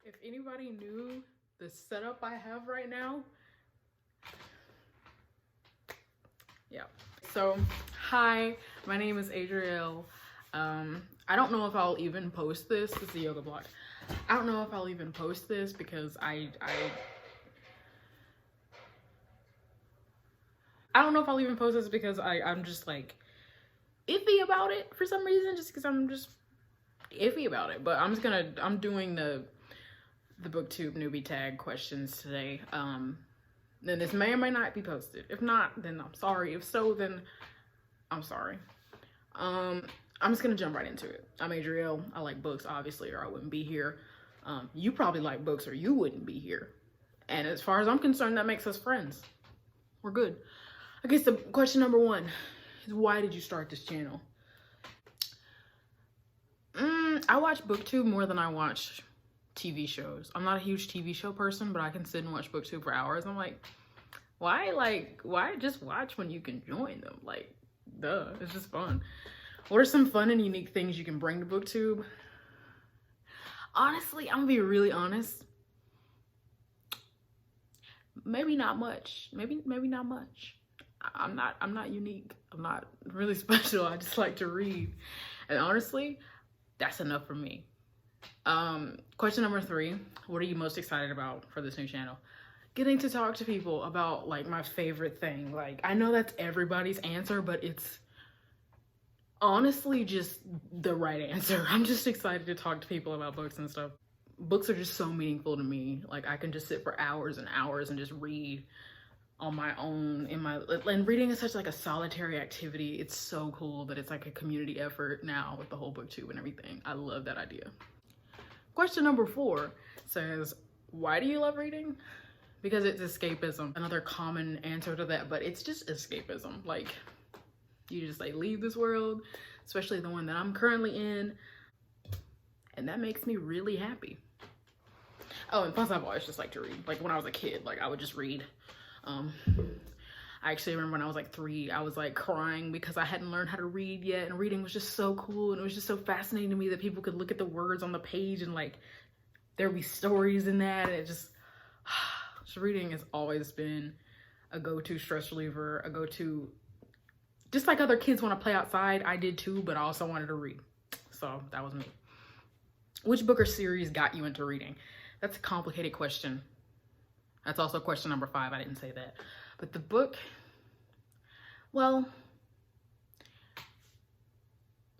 If anybody knew the setup I have right now, yeah. So, hi, my name is Adrielle. I don't know if I'll even post this. This is a yoga blog. I don't know if I'll even post this because I don't know if I'll even post this because I'm just like iffy about it for some reason, just because I'm just iffy about it. But I'm doing the Booktube Newbie Tag questions today. Then this may or may not be posted. If not, then I'm sorry. If so, then I'm sorry. I'm just gonna jump right into it. I'm Adrielle. I like books, obviously, or I wouldn't be here. You probably like books or you wouldn't be here. And as far as I'm concerned, that makes us friends. We're good. I guess the question number one is, why did you start this channel? I watch Booktube more than I watch TV shows. I'm not a huge TV show person, but I can sit and watch Booktube for hours. I'm like, why just watch when you can join them? Like, duh, it's just fun. What are some fun and unique things you can bring to Booktube? Honestly, I'm gonna be really honest. Maybe not much. Maybe not much. I'm not unique. I'm not really special. I just like to read. And honestly, that's enough for me. Question number 3, what are you most excited about for this new channel? Getting to talk to people about like my favorite thing. Like, I know that's everybody's answer, but it's honestly just the right answer. I'm just excited to talk to people about books and stuff. Books are just so meaningful to me. Like, I can just sit for hours and hours and just read on my own and reading is such like a solitary activity. It's so cool that it's like a community effort now with the whole Booktube and everything. I love that idea. Question number 4 says, why do you love reading? Because it's escapism. Another common answer to that, but it's just escapism. Like, you just like leave this world, especially the one that I'm currently in, and that makes me really happy. Oh, and plus I've always just liked to read. Like, when I was a kid, like I would just read. I actually remember when I was like 3, I was like crying because I hadn't learned how to read yet, and reading was just so cool, and it was just so fascinating to me that people could look at the words on the page and like there'd be stories in that. And it just reading has always been a go-to stress reliever, a go-to, just like other kids want to play outside, I did too, but I also wanted to read. So that was me. Which book or series got you into reading? That's a complicated question. That's also question number 5. I didn't say that. But the book, well,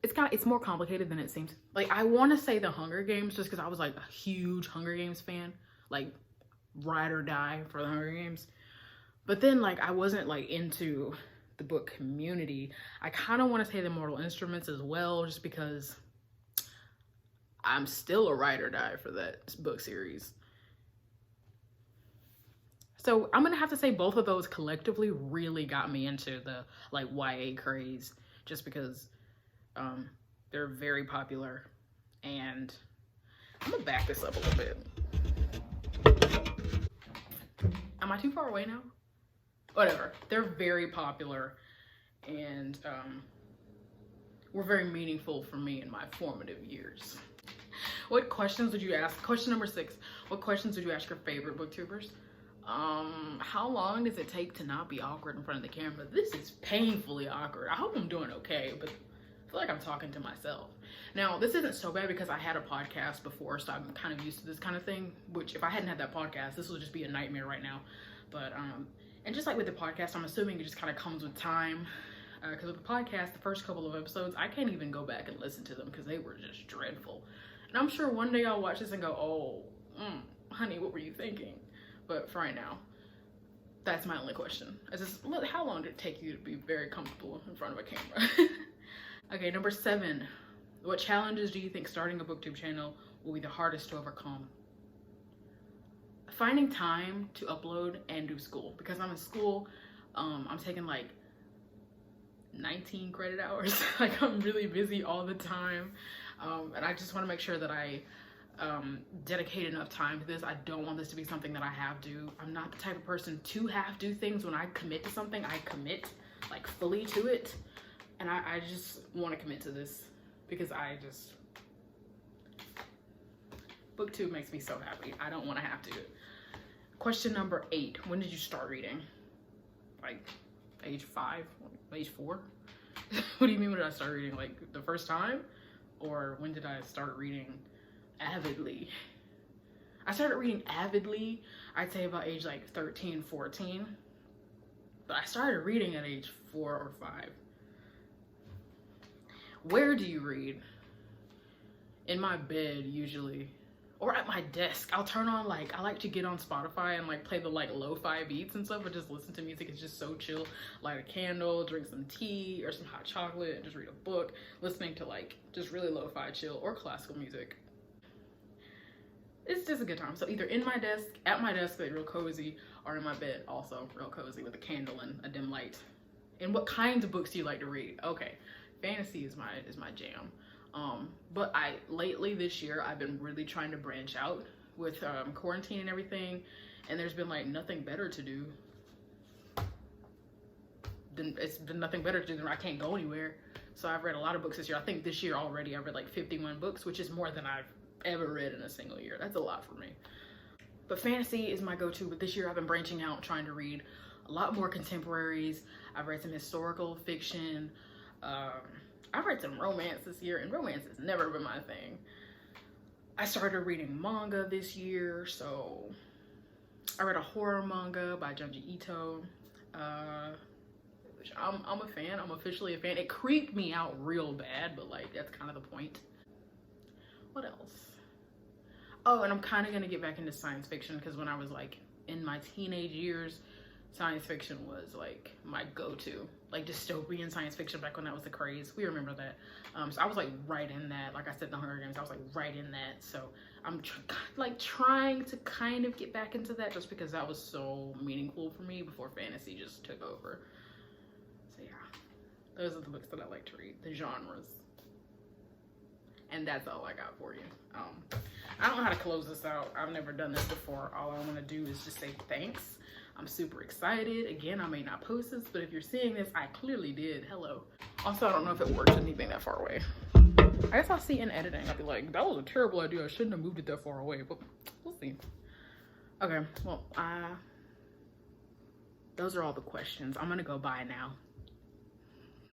it's more complicated than it seems. Like, I want to say The Hunger Games just because I was like a huge Hunger Games fan, like ride or die for the Hunger Games. But then like I wasn't like into the book community. I kind of want to say The Mortal Instruments as well, just because I'm still a ride or die for that book series. So I'm gonna have to say both of those collectively really got me into the like YA craze, just because they're very popular. And I'm gonna back this up a little bit. Am I too far away now? Whatever. They're very popular and were very meaningful for me in my formative years. What questions would you ask? Question number 6. What questions would you ask your favorite booktubers? How long does it take to not be awkward in front of the camera? This is painfully awkward. I hope I'm doing okay, but I feel like I'm talking to myself. Now, this isn't so bad because I had a podcast before, so I'm kind of used to this kind of thing, which if I hadn't had that podcast, this would just be a nightmare right now. But, and just like with the podcast, I'm assuming it just kind of comes with time. Because with the podcast, the first couple of episodes, I can't even go back and listen to them because they were just dreadful. And I'm sure one day I'll watch this and go, oh, honey, what were you thinking? But for right now, that's my only question. It's just, how long did it take you to be very comfortable in front of a camera? Okay, number 7. What challenges do you think starting a Booktube channel will be the hardest to overcome? Finding time to upload and do school. Because I'm in school, I'm taking like 19 credit hours. Like, I'm really busy all the time. And I just want to make sure that I dedicate enough time to this. I don't want this to be something that I have to. I'm not the type of person to have to do things. When I commit to something, I commit like fully to it. And I just want to commit to this because Booktube makes me so happy. I don't want to have to. Question number 8. When did you start reading? Like age 5? Age 4? What do you mean when did I start reading? Like the first time? Or when did I start reading avidly? I started reading avidly, I'd say about age like 13, 14. But I started reading at age 4 or 5. Where do you read? In my bed, usually. Or at my desk. I'll turn on I like to get on Spotify and play the lo-fi beats and stuff and just listen to music. It's just so chill. Light a candle, drink some tea or some hot chocolate and just read a book. Listening to just really lo-fi chill or classical music. It's just a good time. So either in my desk, at my desk, real cozy, or in my bed, also real cozy with a candle and a dim light. And what kinds of books do you like to read? Okay, fantasy is my jam. But lately this year, I've been really trying to branch out with quarantine and everything, and there's been nothing better to do. It's been nothing better to do than I can't go anywhere. So I've read a lot of books this year. I think this year already I've read 51 books, which is more than I've ever read in a single year. That's a lot for me. But fantasy is my go-to, but this year I've been branching out, trying to read a lot more contemporaries. I've read some historical fiction. I've read some romance this year, and romance has never been my thing. I started reading manga this year, so I read a horror manga by Junji Ito, which I'm a fan. I'm officially a fan. It creeped me out real bad, but that's kind of the point. What else? Oh, and I'm kind of gonna get back into science fiction because when I was in my teenage years, science fiction was my go-to, dystopian science fiction back when that was the craze. We remember that. So I was right in that. Like I said, the Hunger Games, I was right in that. So I'm trying to kind of get back into that just because that was so meaningful for me before fantasy just took over. So yeah, those are the books that I like to read, the genres. And that's all I got for you. I don't know how to close this out. I've never done this before. All I want to do is just say thanks. I'm super excited. Again, I may not post this, but if you're seeing this, I clearly did. Hello. Also, I don't know if it works with me being that far away. I guess I'll see in editing. I'll be like, that was a terrible idea. I shouldn't have moved it that far away, but we'll see. Okay, well, those are all the questions. I'm gonna go bye now.